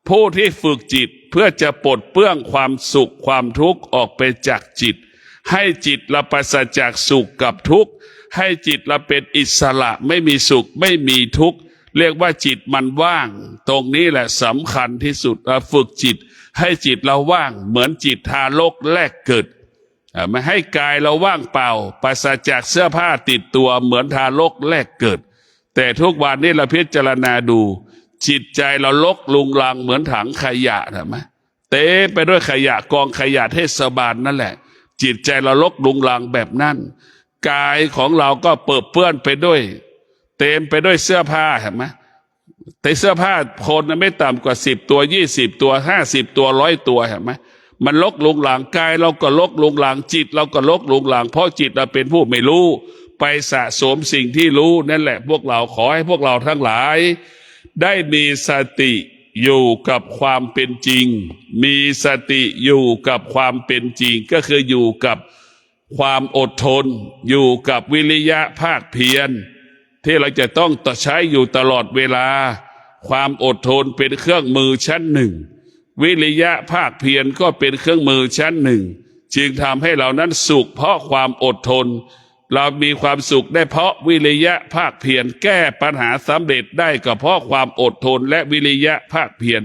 ผู้ที่ฝึกจิตเพื่อจะปลดเปลื้องความสุขความทุกข์ออกไปจากจิตให้จิตเราปราศจากสุขกับทุกข์ให้จิตเราเป็นอิสระไม่มีสุขไม่มีทุกข์เรียกว่าจิตมันว่างตรงนี้แหละสำคัญที่สุดฝึกจิตให้จิตเราว่างเหมือนจิตทารกแรกเกิดไม่ให้กายเราว่างเปล่าปราศจากเสื้อผ้าติดตัวเหมือนทารกแรกเกิดแต่ทุกวันนี้เราพิจารณาดูจิตใจเราลกลุงลังเหมือนถังขยะใช่ไหมเต็มไปด้วยขยะกองขยะเทศบาลนั่นแหละจิตใจเราลกลุงลังแบบนั้นกายของเราก็เปื้อนเปื้อนไปด้วยเต็มไปด้วยเสื้อผ้าเห็นไหมแต่เสื้อผ้าคนไม่ต่ำกว่า10 ตัว20 ตัว50 ตัว100 ตัวเห็นไหมมันลกลุงหลังกายเราก็ลกลุงหลังจิตเราก็ลกลุงหลังเพราะจิตเราเป็นผู้ไม่รู้ไปสะสมสิ่งที่รู้นั่นแหละพวกเราขอให้พวกเราทั้งหลายได้มีสติอยู่กับความเป็นจริงมีสติอยู่กับความเป็นจริงก็คืออยู่กับความอดทนอยู่กับวิริยะภาคเพียรที่เราจะต้องใช้อยู่ตลอดเวลาความอดทนเป็นเครื่องมือชั้นหนึ่งวิริยะภาคเพียรก็เป็นเครื่องมือชั้นหนึ่งจึงทำให้เรานั้นสุขเพราะความอดทนเรามีความสุขได้เพราะวิริยะภาคเพียรแก้ปัญหาสำเร็จได้ก็เพราะความอดทนและวิริยะภาคเพียร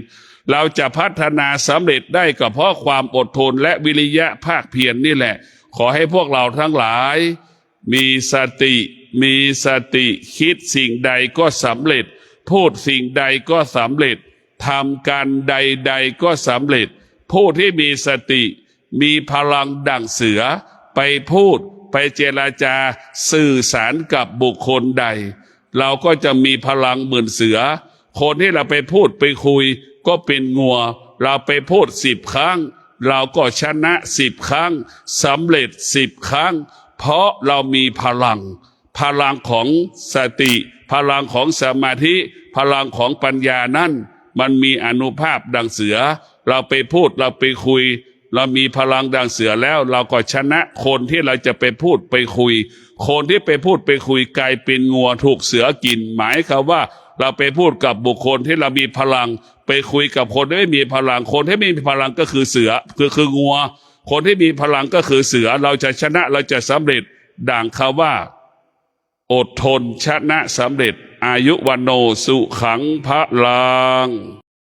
เราจะพัฒนาสำเร็จได้ก็เพราะความอดทนและวิริยะภาคเพียรนี่แหละขอให้พวกเราทั้งหลายมีสติคิดสิ่งใดก็สำเร็จพูดสิ่งใดก็สำเร็จทำการใดๆก็สำเร็จผู้ที่มีสติมีพลังดั่งเสือไปพูดไปเจรจาสื่อสารกับบุคคลใดเราก็จะมีพลังเหมือนเสือคนที่เราไปพูดไปคุยก็เป็นงัวเราไปพูด10 ครั้งเราก็ชนะ10 ครั้งสำเร็จ10 ครั้งเพราะเรามีพลังของสติพลังของสมาธิพลังของปัญญานั้นมันมีอานุภาพดังเสือเราไปพูดเราไปคุยเรามีพลังดังเสือแล้วเราก็ชนะคนที่เราจะไปพูดไปคุยคนที่ไปพูดไปคุยกลายเป็นงัวถูกเสือกินหมายความว่าเราไปพูดกับบุคคลที่เรามีพลังไปคุยกับคนที่ไม่มีพลังคนที่ไม่มีพลังก็คือเสือคืองัวคนที่มีพลังก็คือเสือเราจะชนะเราจะสำเร็จดังคำว่าอดทนชนะสำเร็จอายุวันโนสุขังพลัง